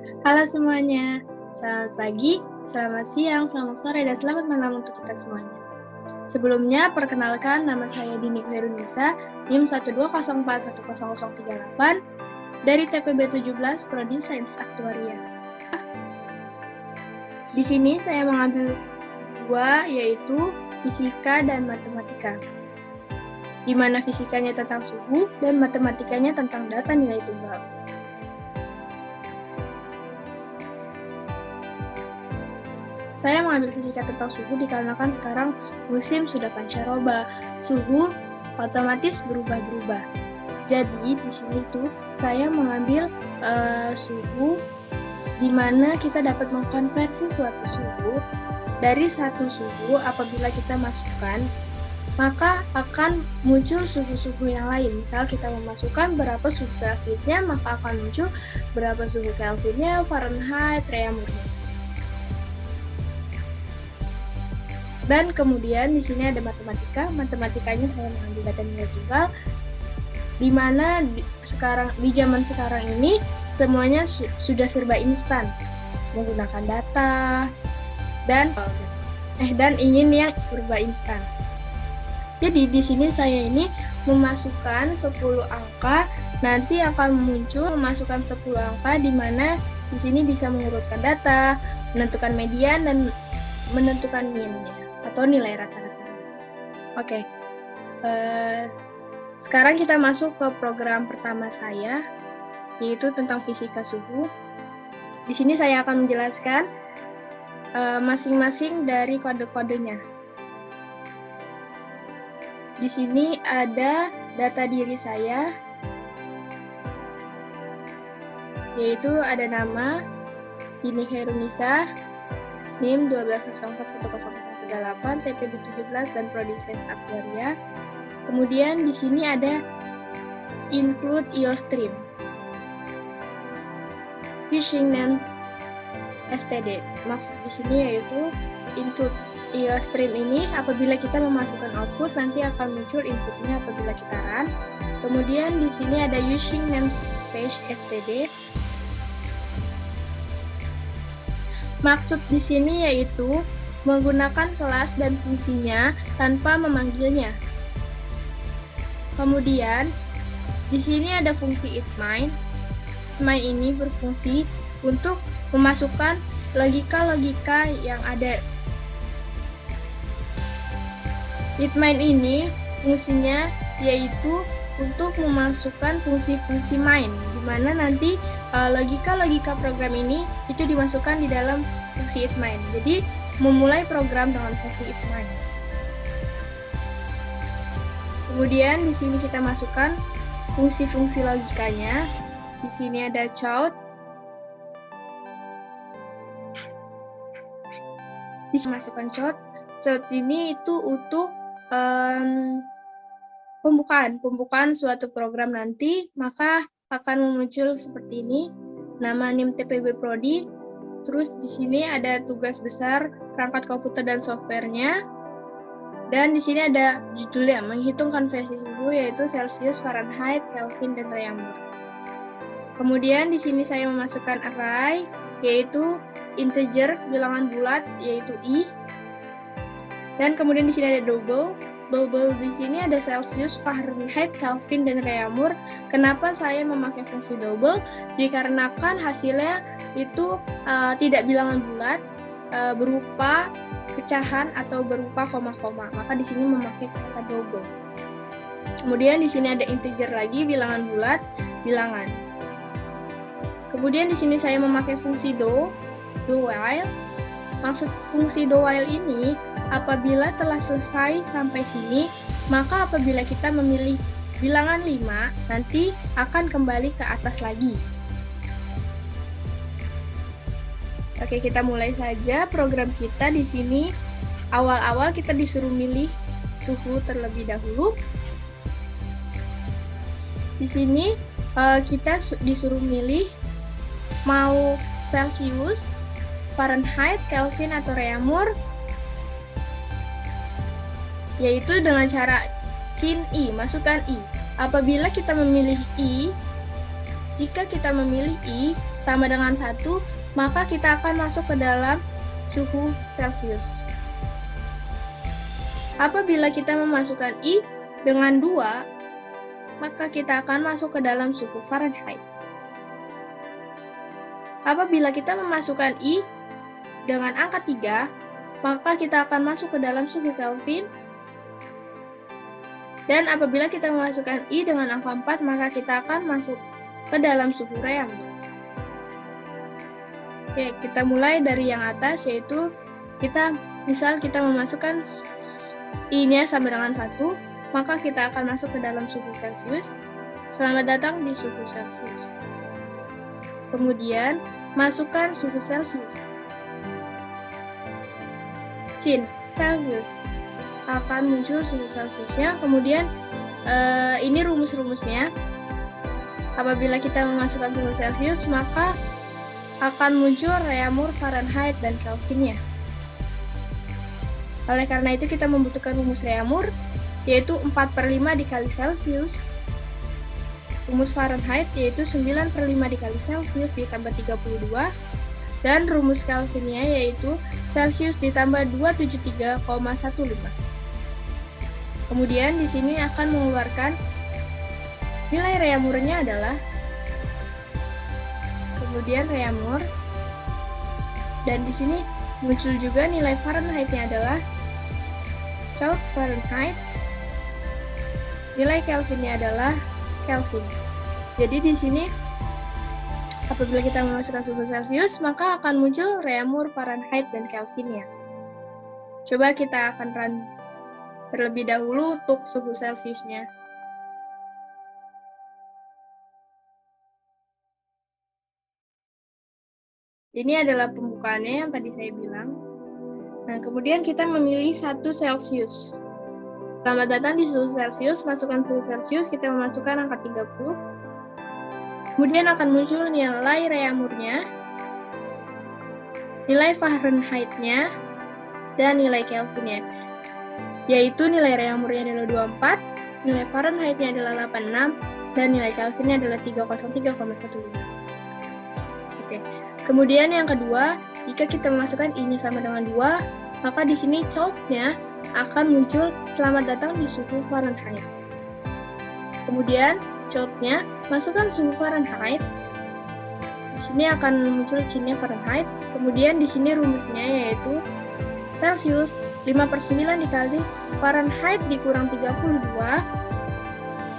Halo semuanya, selamat pagi, selamat siang, selamat sore, dan selamat malam untuk kita semuanya. Sebelumnya, perkenalkan nama saya Dini Khairunisa, NIM 120410038 dari TPB 17 Prodi Sains Aktuaria. Di sini saya mengambil dua, yaitu fisika dan matematika, di mana fisikanya tentang suhu dan matematikanya tentang data nilai tunggal. Saya mengambil fisika tentang suhu dikarenakan sekarang musim sudah pancaroba, suhu otomatis berubah-berubah. Jadi di sini tuh saya mengambil suhu, di mana kita dapat mengkonversi suatu suhu dari satu suhu apabila kita masukkan, maka akan muncul suhu-suhu yang lain. Misal kita memasukkan berapa suhu Celsiusnya, maka akan muncul berapa suhu Kelvinnya, Fahrenheit, Reaumurnya. Dan kemudian di sini ada matematika. Matematikanya saya mengambil data nilai tunggal, di mana di zaman sekarang ini semuanya sudah serba instan, menggunakan data dan ingin yang serba instan. Jadi di sini saya ini memasukkan 10 angka, nanti akan muncul memasukkan 10 angka, di mana di sini bisa mengurutkan data, menentukan median dan menentukan mean-nya atau nilai rata-rata. Oke. Sekarang kita masuk ke program pertama saya, yaitu tentang fisika suhu. Di sini saya akan menjelaskan masing-masing dari kode-kodenya. Di sini ada data diri saya, yaitu ada nama Dini Khairunisa, NIM 120410038, TPB 17 dan Prodi Sains Aktuaria. Kemudian di sini ada include IOStream. Using names STD. Maksud di sini yaitu include IOStream ini apabila kita memasukkan output nanti akan muncul inputnya apabila kita run. Kemudian di sini ada using namespace STD. Maksud di sini yaitu menggunakan kelas dan fungsinya tanpa memanggilnya. Kemudian di sini ada fungsi itMind. itMind ini berfungsi untuk memasukkan logika-logika yang ada. itMind ini fungsinya yaitu untuk memasukkan fungsi-fungsi main, di mana nanti logika-logika program ini itu dimasukkan di dalam fungsi itMind. Jadi memulai program dengan fungsi itMind. Kemudian di sini kita masukkan fungsi-fungsi logikanya. Di sini ada chout. Masukkan chout. Chout ini itu untuk pembukaan suatu program nanti, maka akan muncul seperti ini, nama NIM TPB Prodi, terus di sini ada tugas besar, perangkat komputer dan softwarenya, dan di sini ada judulnya, menghitung konversi suhu yaitu Celsius, Fahrenheit, Kelvin, dan Reaumur. Kemudian di sini saya memasukkan array, yaitu integer, bilangan bulat, yaitu I, dan kemudian di sini ada double. Double di sini ada Celsius, Fahrenheit, Kelvin, dan Reaumur. Kenapa saya memakai fungsi double? Dikarenakan hasilnya itu tidak bilangan bulat, berupa pecahan atau berupa koma-koma. Maka di sini memakai kata double. Kemudian di sini ada integer lagi, bilangan bulat, bilangan. Kemudian di sini saya memakai fungsi do while. Maksud fungsi do while ini, apabila telah selesai sampai sini, maka apabila kita memilih bilangan 5, nanti akan kembali ke atas lagi. Oke, kita mulai saja program kita. Di sini awal-awal kita disuruh milih suhu terlebih dahulu. Di sini kita disuruh milih mau Celsius, Fahrenheit, Kelvin, atau Reaumur, yaitu dengan cara chain I, masukkan I. Apabila kita memilih I, jika kita memilih I, sama dengan 1, maka kita akan masuk ke dalam suhu Celcius. Apabila kita memasukkan I dengan 2, maka kita akan masuk ke dalam suhu Fahrenheit. Apabila kita memasukkan I dengan angka 3, maka kita akan masuk ke dalam suhu Kelvin. Dan apabila kita memasukkan I dengan angka 4, maka kita akan masuk ke dalam suhu Réaumur. Oke, kita mulai dari yang atas, yaitu misal kita memasukkan I-nya sama dengan 1, maka kita akan masuk ke dalam suhu Celcius. Selamat datang di suhu Celcius. Kemudian, masukkan suhu Celcius. Celcius. Akan muncul suhu Celciusnya. Kemudian, ini rumus-rumusnya. Apabila kita memasukkan suhu Celcius, maka akan muncul Réaumur, Fahrenheit, dan Kelvinnya. Oleh karena itu, kita membutuhkan rumus Réaumur, yaitu 4/5 dikali Celcius. Rumus Fahrenheit, yaitu 9/5 dikali Celcius ditambah 32. Dan rumus Kelvinnya, yaitu Celcius ditambah 273,15. Kemudian, di sini akan mengeluarkan nilai Réaumurnya adalah, kemudian Réaumur, dan di sini muncul juga nilai Fahrenheit-nya adalah 12 Fahrenheit, nilai Kelvinnya adalah Kelvin. Jadi di sini apabila kita memasukkan suhu Celcius, maka akan muncul Réaumur, Fahrenheit, dan Kelvinnya. Coba kita akan run terlebih dahulu untuk suhu Celciusnya. Ini adalah pembukaannya yang tadi saya bilang. Nah, kemudian kita memilih 1 Celcius. Selamat datang di suhu Celcius. Masukkan suhu Celcius, kita memasukkan angka 30. Kemudian akan muncul nilai Réaumurnya, nilai Fahrenheit-nya, dan nilai Kelvinnya. Yaitu nilai Réaumurnya adalah 24, nilai Fahrenheit-nya adalah 86, dan nilai Kelvinnya adalah 303,15. Oke. Kemudian yang kedua, jika kita memasukkan I-nya sama dengan 2, maka di sini Celcius-nya akan muncul selamat datang di suhu Fahrenheit. Kemudian Celcius-nya masukkan suhu Fahrenheit. Di sini akan muncul C-nya Fahrenheit. Kemudian di sini rumusnya yaitu Celcius 5/9 dikali Fahrenheit dikurang 32.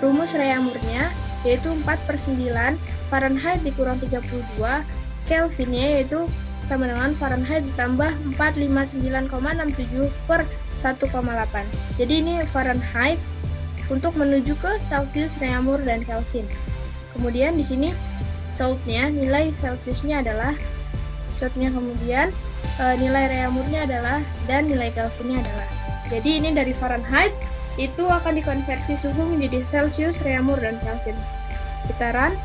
Rumus Réaumurnya yaitu 4/9 Fahrenheit dikurang 32. Kelvinnya yaitu sama dengan Fahrenheit ditambah 459,67 per 1,8. Jadi ini Fahrenheit untuk menuju ke Celcius, Réaumur, dan Kelvin. Kemudian di sini Celcius-nya, nilai Celcius-nya adalah Celcius-nya, kemudian nilai Réaumurnya adalah, dan nilai Kelvinnya adalah. Jadi ini dari Fahrenheit itu akan dikonversi suhu menjadi Celcius, Réaumur, dan Kelvin. Kita run.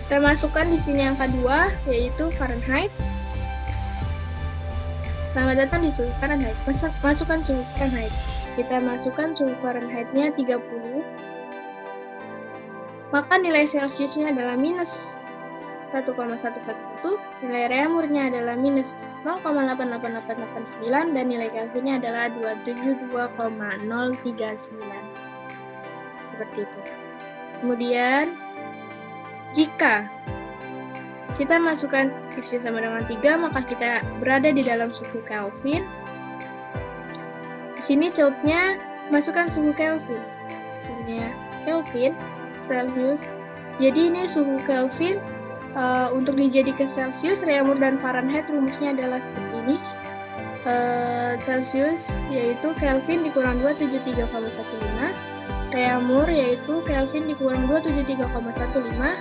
Kita masukkan di sini angka 2, yaitu Fahrenheit. Selamat datang di suhu Fahrenheit. Masukkan suhu Fahrenheit. Kita masukkan suhu Fahrenheit-nya 30. Maka nilai Celcius-nya adalah minus 1,111, nilai Réaumurnya adalah minus 0,88889, dan nilai Kelvinnya adalah 272,039. Seperti itu. Kemudian, jika kita masukkan X-nya sama dengan 3, maka kita berada di dalam suhu Kelvin. Di sini Celcius-nya masukkan suhu Kelvin. Suhunya Kelvin, Celcius. Jadi ini suhu Kelvin. Untuk dijadi ke Celcius, Réaumur, dan Fahrenheit rumusnya adalah seperti ini. Celcius yaitu Kelvin dikurang 273,15. Réaumur yaitu Kelvin dikurang 273,15.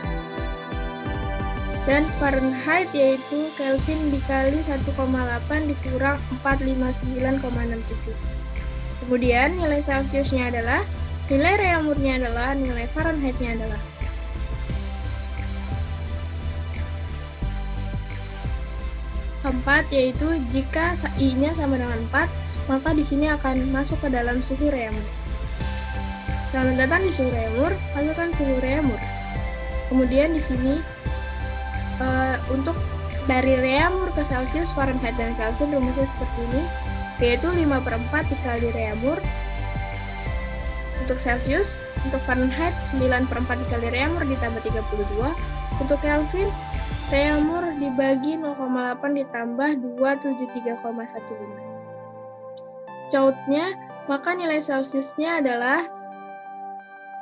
Dan Fahrenheit yaitu Kelvin dikali 1,8 dikurang 459,67. Kemudian nilai Celciusnya adalah, nilai Réaumurnya adalah, nilai Fahrenheit-nya adalah. Keempat yaitu jika I-nya sama dengan 4, maka di sini akan masuk ke dalam suhu Réaumur. Selamat datang di suhu Réaumur, masukkan suhu Réaumur. Kemudian di sini untuk dari reaumur ke Celsius, Fahrenheit, dan Kelvin rumusnya seperti ini, yaitu 5/4 dikali reaumur untuk Celsius, untuk Fahrenheit 9/4 dikali reaumur ditambah 32, untuk Kelvin reaumur dibagi 0,8 ditambah 273,15. Cautnya, maka nilai Celsiusnya adalah,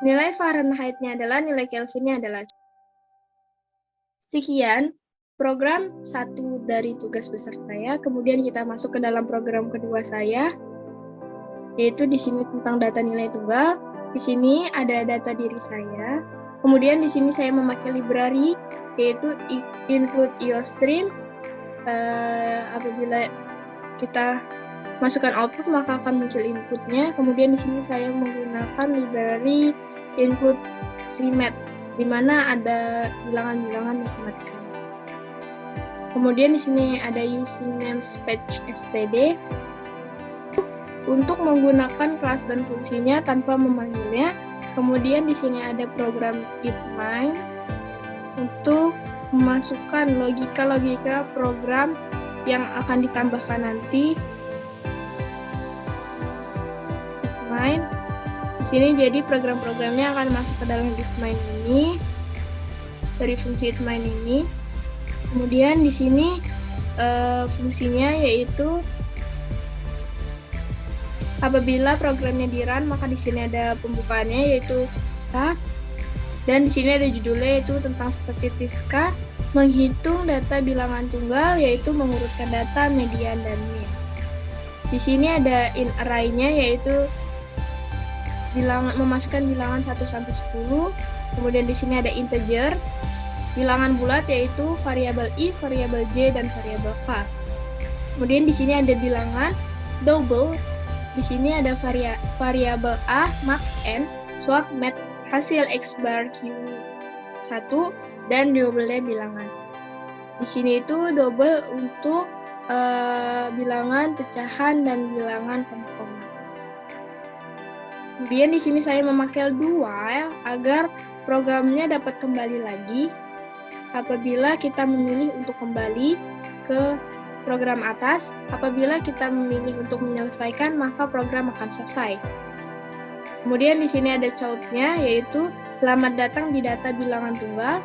nilai Fahrenheit-nya adalah, nilai Kelvinnya adalah. Sekian program 1 dari tugas besar saya. Kemudian kita masuk ke dalam program kedua saya, yaitu di sini tentang data nilai tunggal. Di sini ada data diri saya. Kemudian di sini saya memakai library, yaitu include IOStream. Apabila kita masukkan output, maka akan muncul inputnya. Kemudian di sini saya menggunakan library include CMath, di mana ada bilangan-bilangan matematika. Kemudian di sini ada using namespace std untuk menggunakan kelas dan fungsinya tanpa memanggilnya. Kemudian di sini ada program itmind untuk memasukkan logika-logika program yang akan ditambahkan nanti. Itmind di sini jadi program-programnya akan masuk ke dalam itmind ini dari fungsi itmind ini. Kemudian di sini fungsinya yaitu apabila programnya di run, maka di sini ada pembukaannya yaitu data, dan di sini ada judulnya yaitu tentang statistiska, menghitung data bilangan tunggal yaitu mengurutkan data median dan mean. Di sini ada in array-nya yaitu memasukkan bilangan 1 sampai 10. Kemudian di sini ada integer, bilangan bulat yaitu variabel i, variabel j, dan variabel k. Kemudian di sini ada bilangan double. Di sini ada variabel a, max, n, swap, mat, hasil x bar q1, dan double-nya bilangan. Di sini itu double untuk bilangan pecahan dan bilangan komponen. Kemudian di sini saya memakai dual agar programnya dapat kembali lagi apabila kita memilih untuk kembali ke program atas. Apabila kita memilih untuk menyelesaikan, maka program akan selesai. Kemudian di sini ada chout-nya yaitu selamat datang di data bilangan tunggal.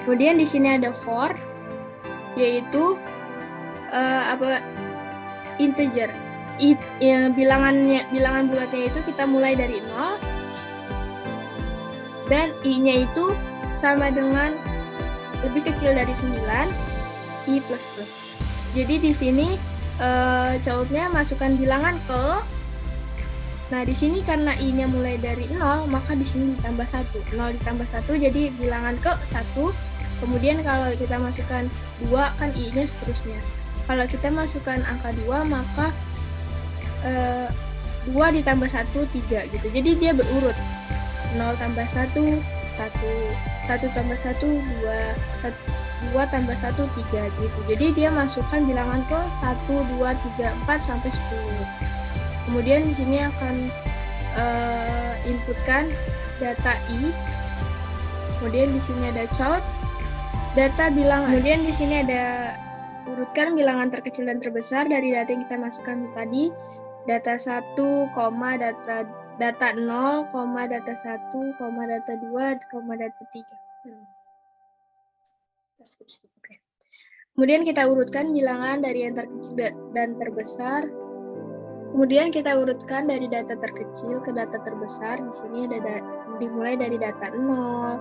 Kemudian di sini ada for yaitu integer. Bilangan bulatnya itu kita mulai dari 0 dan i-nya itu sama dengan lebih kecil dari 9 i plus plus. Jadi di sini cautnya masukkan bilangan ke. Nah, di sini karena i-nya mulai dari 0, maka di sini ditambah 1. 0 ditambah 1 jadi bilangan ke 1. Kemudian kalau kita masukkan 2 kan i-nya seterusnya. Kalau kita masukkan angka 2, maka 2 ditambah 1, 3 gitu. Jadi dia berurut. 0 tambah 1, 1. 1 tambah 1, 2. 2 tambah 1, 3 gitu. Jadi dia masukkan bilangan ke 1, 2, 3, 4 sampai 10. Kemudian di sini akan inputkan data i. Kemudian di sini ada chout data bilangan. Kemudian di sini ada urutkan bilangan terkecil dan terbesar dari data yang kita masukkan tadi. Data 1, data 0, data 1, data 2, data 3. Oke. Kemudian kita urutkan bilangan dari yang terkecil dan terbesar. Kemudian kita urutkan dari data terkecil ke data terbesar. Di sini ada dimulai dari data 0,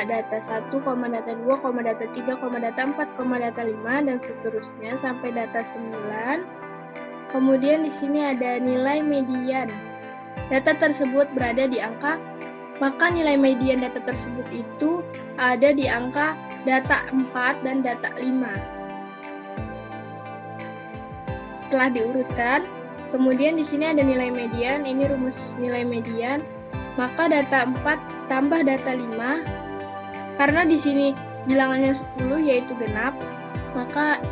data 1, data 2, data 3, data 4, data 5, dan seterusnya sampai data 9. Kemudian di sini ada nilai median. Data tersebut berada di angka, maka nilai median data tersebut itu ada di angka data 4 dan data 5. Setelah diurutkan, kemudian di sini ada nilai median, ini rumus nilai median, maka data 4 tambah data 5, karena di sini bilangannya 10 yaitu genap, maka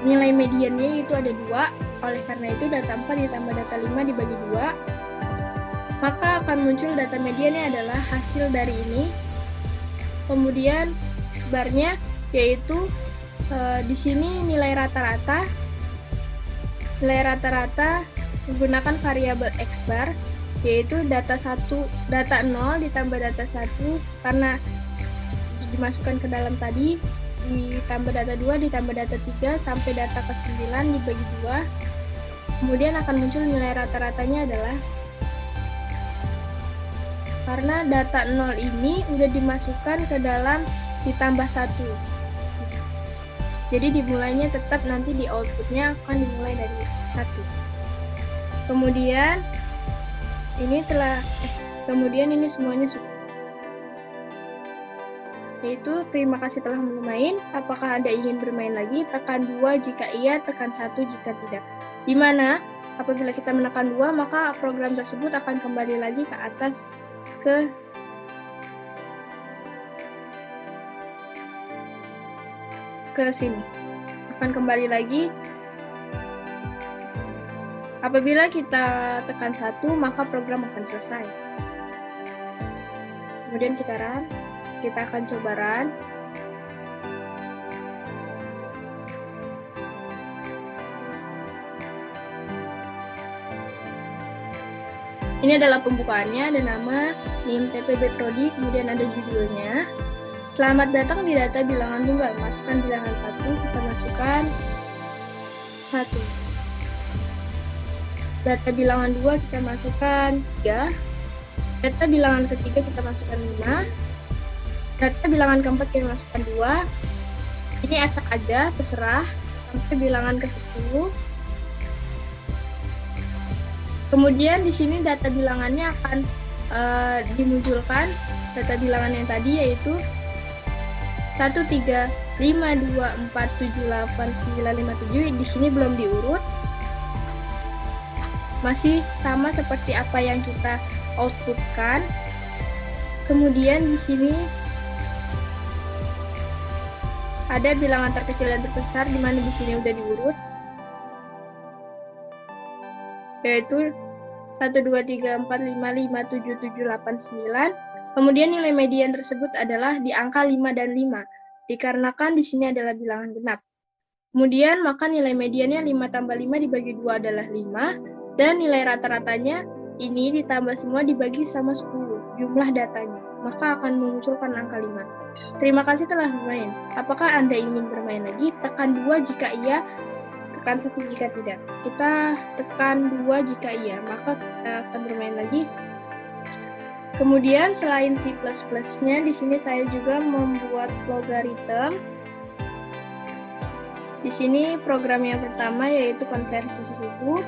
nilai mediannya itu ada 2, oleh karena itu data 4 ditambah data 5 dibagi 2, maka akan muncul data mediannya adalah hasil dari ini. Kemudian X-bar-nya yaitu di sini nilai rata-rata menggunakan variabel X-bar, yaitu data 0 ditambah data 1 karena dimasukkan ke dalam tadi, ditambah data 2 ditambah data 3 sampai data ke-9 dibagi 2. Kemudian akan muncul nilai rata-ratanya adalah, karena data 0 ini udah dimasukkan ke dalam ditambah 1. Jadi dimulainya tetap nanti di outputnya akan dimulai dari 1. Kemudian ini semuanya sudah. Yaitu terima kasih telah bermain. Apakah Anda ingin bermain lagi? Tekan 2 jika iya, tekan 1 jika tidak. Di mana apabila kita menekan 2, maka program tersebut akan kembali lagi ke atas ke sini. Akan kembali lagi ke sini. Apabila kita tekan 1, maka program akan selesai. Kemudian kita akan coba run. Ini adalah pembukaannya, ada nama NIM TPB Prodi, kemudian ada judulnya. Selamat datang di data bilangan tunggal. Masukkan bilangan 1, kita masukkan 1. Data bilangan 2 kita masukkan 3. Data bilangan ketiga kita masukkan 5. Data bilangan keempat kita masukkan 2. Ini acak aja, terserah, sampai bilangan ke-10. Kemudian di sini data bilangannya akan dimunculkan. Data bilangan yang tadi yaitu 1, 3, 5, 2, 4, 7, 8, 9, 5, 7. Di sini belum diurut. Masih sama seperti apa yang kita outputkan. Kemudian di sini ada bilangan terkecil dan terbesar, di mana di sini udah diurut. Yaitu 1, 2, 3, 4, 5, 5, 7, 7, 8, 9. Kemudian nilai median tersebut adalah di angka 5 dan 5, dikarenakan di sini adalah bilangan genap. Kemudian maka nilai mediannya 5 tambah 5 dibagi 2 adalah 5, dan nilai rata-ratanya ini ditambah semua dibagi sama 10, jumlah datanya, maka akan memunculkan angka 5. Terima kasih telah bermain. Apakah Anda ingin bermain lagi? Tekan 2 jika iya, tekan 1 jika tidak. Kita tekan 2 jika iya, maka kita akan bermain lagi. Kemudian selain C++-nya, di sini saya juga membuat logaritm. Di sini program yang pertama yaitu konversi suku,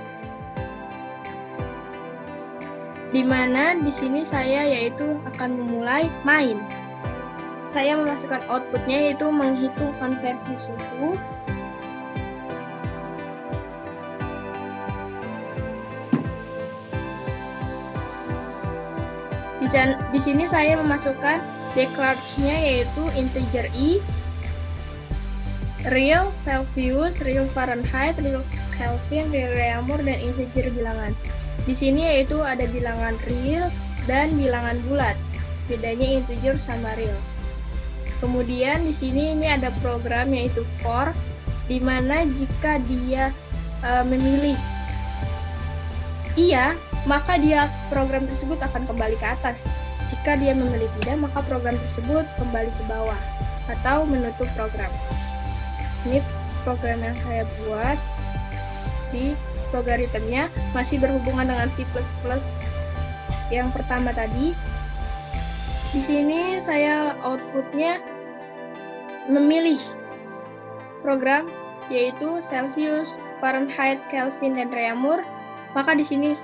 di mana di sini saya yaitu akan memulai main. Saya memasukkan outputnya yaitu menghitung konversi suku. Di sini saya memasukkan declared-nya yaitu integer i, real Celsius, real Fahrenheit, real Kelvin, real Reaumur, dan integer bilangan. Di sini yaitu ada bilangan real dan bilangan bulat. Bedanya integer sama real. Kemudian di sini ini ada program yaitu for, di mana jika dia memilih iya, maka program tersebut akan kembali ke atas. Jika dia memilih tidak, maka program tersebut kembali ke bawah atau menutup program. Ini program yang saya buat di logaritmnya, masih berhubungan dengan C++ yang pertama tadi. Di sini saya outputnya memilih program yaitu Celsius, Fahrenheit, Kelvin, dan Reaumur. Maka di sini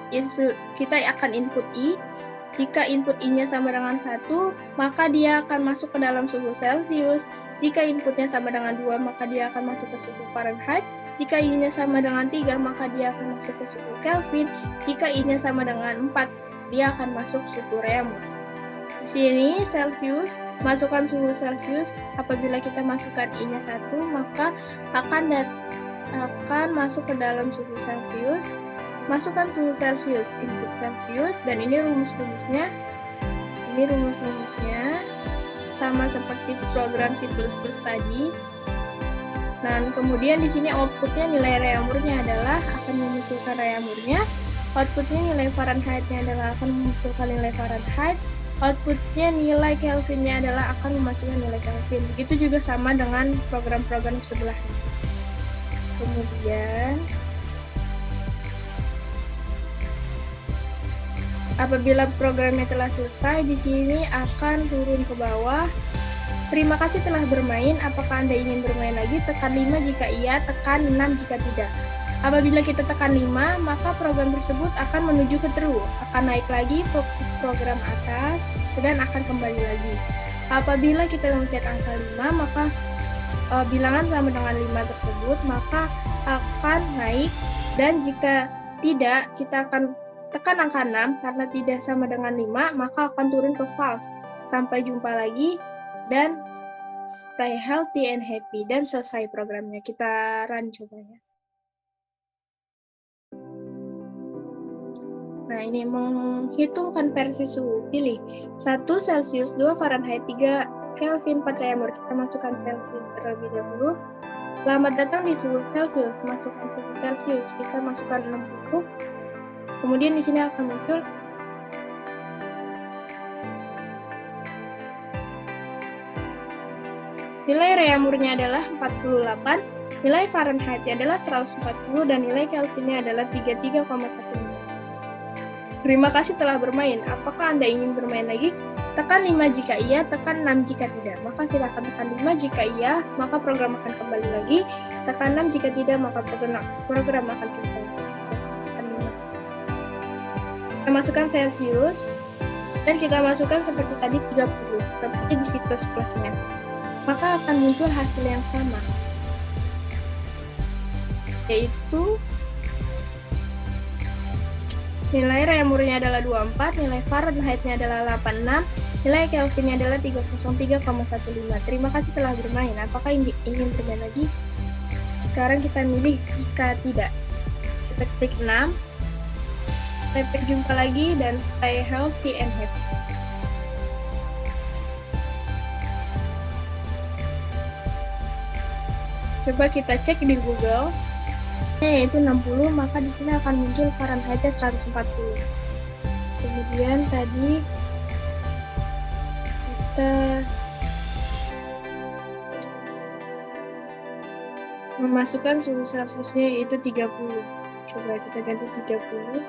kita akan input i. Jika input i-nya sama dengan 1, maka dia akan masuk ke dalam suhu Celsius. Jika inputnya sama dengan 2, maka dia akan masuk ke suhu Fahrenheit. Jika i-nya sama dengan 3, maka dia akan masuk ke suhu Kelvin. Jika i-nya sama dengan 4, dia akan masuk suhu Reaumur. Di sini Celsius, masukkan suhu Celsius. Apabila kita masukkan i-nya 1, maka akan masuk ke dalam suhu Celsius. masukkan suhu Celcius, input Celcius, dan ini rumus-rumusnya. Ini rumus-rumusnya sama seperti program C++ tadi. Dan kemudian di sini outputnya nilai Reaumurnya adalah akan memunculkan Reaumurnya. Outputnya nilai Fahrenheit-nya adalah akan memunculkan nilai Fahrenheit. Outputnya nilai Kelvinnya adalah akan memasukkan nilai Kelvin. Begitu juga sama dengan program-program sebelahnya. Kemudian apabila programnya telah selesai, di sini akan turun ke bawah. Terima kasih telah bermain. Apakah Anda ingin bermain lagi? Tekan 5 jika iya, tekan 6 jika tidak. Apabila kita tekan 5, maka program tersebut akan menuju ke true, akan naik lagi ke program atas, dan akan kembali lagi. Apabila kita mencet angka 5, maka bilangan sama dengan 5 tersebut, maka akan naik, dan jika tidak, kita akan tekan angka 6, karena tidak sama dengan 5, maka akan turun ke false. Sampai jumpa lagi, dan stay healthy and happy, dan selesai programnya. Kita run coba ya. Nah, ini menghitung konversi suhu. Pilih 1 Celcius, 2 Fahrenheit, 3 Kelvin, 4 Reaumur. Kita masukkan Celcius terlebih dahulu. Selamat datang di suhu Celcius. Masukkan suhu Celcius. Kita masukkan 60. Kemudian di sini akan muncul nilai Reaumurnya adalah 48, nilai Fahrenheit-nya adalah 140, dan nilai Kelvinnya adalah 33,15. Terima kasih telah bermain. Apakah Anda ingin bermain lagi? Tekan 5 jika iya, tekan 6 jika tidak. Maka kita akan tekan 5 jika iya, maka program akan kembali lagi. Tekan 6 jika tidak, maka program akan selesai. Kita masukkan Celsius, dan kita masukkan seperti tadi 30, seperti di C++-nya. Maka akan muncul hasil yang sama, yaitu nilai Reaumurnya adalah 24, nilai Fahrenheit-nya adalah 86, nilai Kelvinnya adalah 303,15. Terima kasih telah bermain. Apakah ingin bermain lagi? Sekarang kita milih jika tidak. Kita klik 6. Sampai jumpa lagi, dan stay healthy and happy. Coba kita cek di Google, yaitu 60, maka di sini akan muncul Fahrenheit-nya 140. Kemudian tadi kita memasukkan suhu Celsiusnya yaitu 30. Coba kita ganti 30.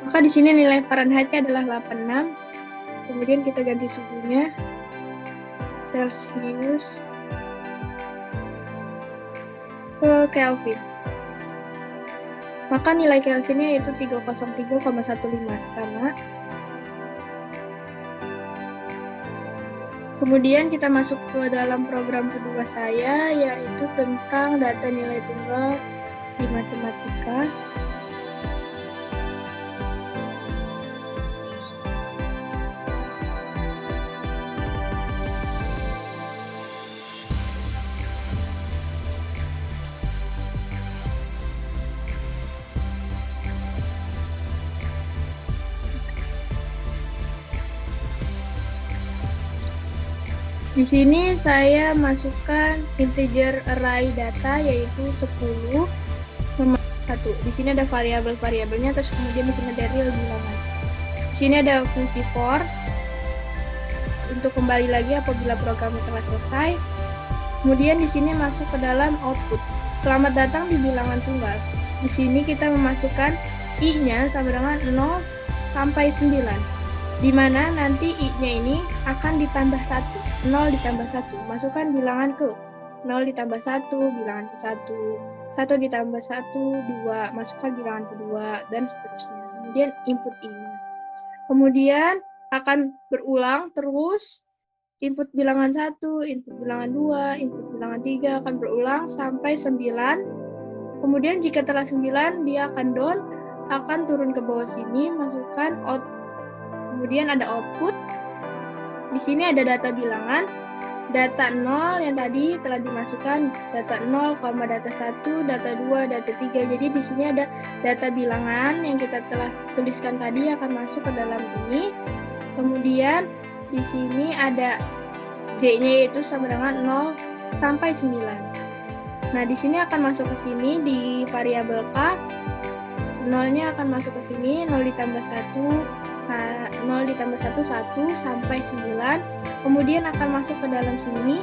Maka di sini nilai Fahrenheit-nya adalah 86. Kemudian kita ganti suhunya Celsius ke Kelvin. Maka nilai Kelvinnya itu 303,15 sama. Kemudian kita masuk ke dalam program kedua saya, yaitu tentang data nilai tunggal di matematika. Di sini saya masukkan integer array data yaitu 10, 1. Di sini ada variabel-variabelnya, terus kemudian di sini ada real bilangan. Di sini ada fungsi for untuk kembali lagi apabila programnya telah selesai. Kemudian di sini masuk ke dalam output. Selamat datang di bilangan tunggal. Di sini kita memasukkan i-nya sama dengan 0 sampai 9. Di mana nanti i-nya ini akan ditambah 1. 0 ditambah 1, masukkan bilangan ke 0 ditambah 1, bilangan ke 1, 1 ditambah 1, 2, masukkan bilangan kedua, dan seterusnya. Kemudian input ini. Kemudian akan berulang terus, input bilangan 1, input bilangan 2, input bilangan 3 akan berulang sampai 9. Kemudian jika telah 9, dia akan down, akan turun ke bawah sini, masukkan out. Kemudian ada output. di sini ada data bilangan, data 0 yang tadi telah dimasukkan, data 0, data 1, data 2, data 3. Jadi di sini ada data bilangan yang kita telah tuliskan tadi akan masuk ke dalam ini. Kemudian di sini ada J-nya yaitu sama dengan 0 sampai 9. Nah, di sini akan masuk ke sini di variabel K. 0-nya akan masuk ke sini, 0 ditambah 1, 0 ditambah 1, 1 sampai 9. Kemudian akan masuk ke dalam sini.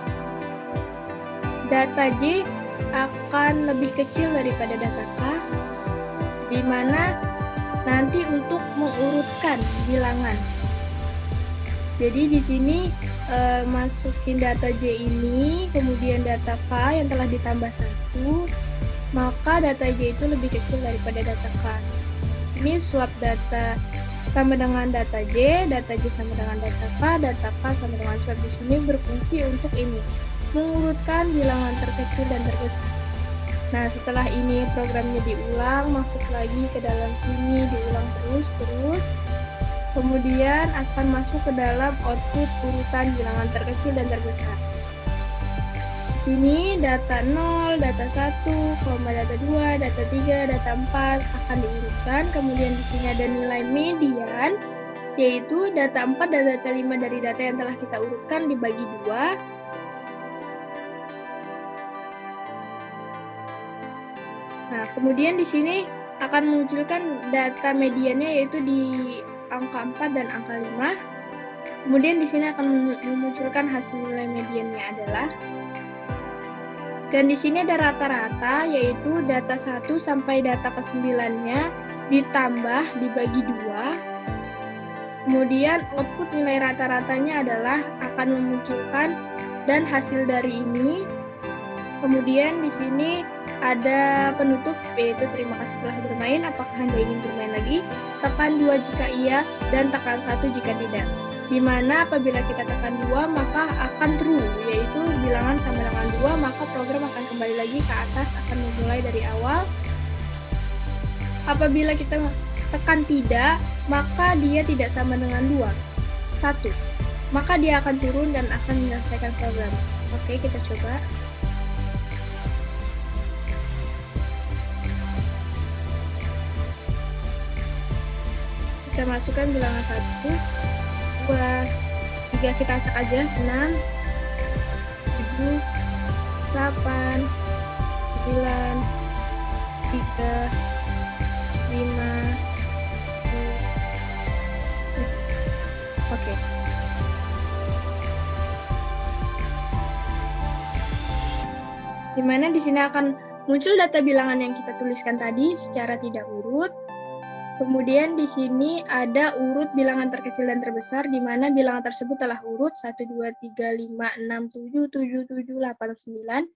Data J akan lebih kecil daripada data K, di mana nanti untuk mengurutkan bilangan. Jadi di sini masukin data J ini, kemudian data K yang telah ditambah 1, maka data J itu lebih kecil daripada data K. Di sini swap data sama dengan data J sama dengan data K sama dengan swap. Di sini berfungsi untuk ini, mengurutkan bilangan terkecil dan terbesar. Nah, setelah ini programnya diulang, masuk lagi ke dalam sini, diulang terus. Kemudian akan masuk ke dalam output urutan bilangan terkecil dan terbesar. Di sini data 0, data 1, data 2, data 3, data 4 akan diurutkan. Kemudian di sini ada nilai median, yaitu data 4 dan data 5 dari data yang telah kita urutkan dibagi 2. Nah, kemudian di sini akan munculkan data mediannya yaitu di angka 4 dan angka 5. Kemudian di sini akan memunculkan hasil nilai mediannya adalah, dan di sini ada rata-rata yaitu data 1 sampai data ke-9-nya ditambah dibagi 2. Kemudian output nilai rata-ratanya adalah akan memunculkan dan hasil dari ini. Kemudian di sini ada penutup yaitu terima kasih telah bermain, apakah Anda ingin bermain lagi? Tekan 2 jika iya dan tekan 1 jika tidak. Di mana apabila kita tekan 2 maka akan true, yaitu bilangan sama dengan 2, maka program akan kembali lagi ke atas, akan memulai dari awal. Apabila kita tekan tidak, maka dia tidak sama dengan 2, 1. Maka dia akan turun dan akan menyelesaikan program. Oke, kita coba. Kita masukkan bilangan 1, 2, 3, kita acak aja, 6, 7, 8, 9, 3, 5, 4. Oke. Dimana di sini akan muncul data bilangan yang kita tuliskan tadi secara tidak urut. Kemudian di sini ada urut bilangan terkecil dan terbesar, di mana bilangan tersebut telah urut 1, 2, 3, 5, 6, 7, 7, 7, 8, 9.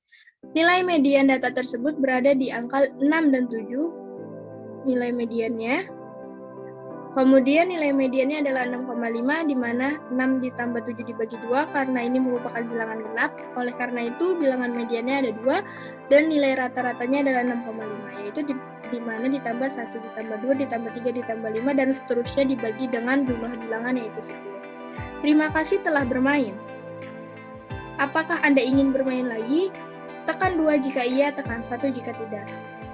Nilai median data tersebut berada di angka 6 dan 7, nilai mediannya. Kemudian nilai mediannya adalah 6,5, di mana 6 ditambah 7 dibagi 2, karena ini merupakan bilangan genap. Oleh karena itu, bilangan mediannya ada 2, dan nilai rata-ratanya adalah 6,5, yaitu di mana ditambah 1, ditambah 2, ditambah 3, ditambah 5, dan seterusnya dibagi dengan jumlah bilangan yaitu 10. Terima kasih telah bermain. Apakah Anda ingin bermain lagi? Tekan 2 jika iya, tekan 1 jika tidak.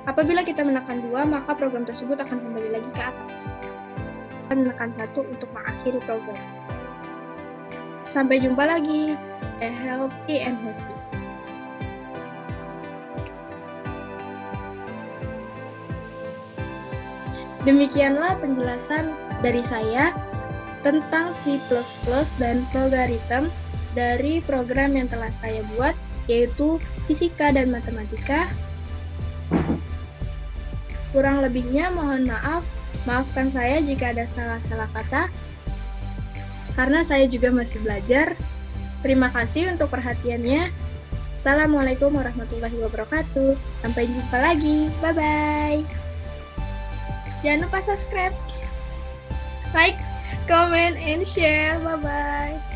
Apabila kita menekan 2, maka program tersebut akan kembali lagi ke atas. Menekan 1 untuk mengakhiri program. Sampai jumpa lagi. Healthy and happy. Demikianlah penjelasan dari saya tentang C++ dan logaritma dari program yang telah saya buat, yaitu fisika dan matematika. Kurang lebihnya mohon maaf. Maafkan saya jika ada salah-salah kata, karena saya juga masih belajar. Terima kasih untuk perhatiannya. Assalamualaikum warahmatullahi wabarakatuh. Sampai jumpa lagi. Bye-bye. Jangan lupa subscribe, like, comment, and share. Bye-bye.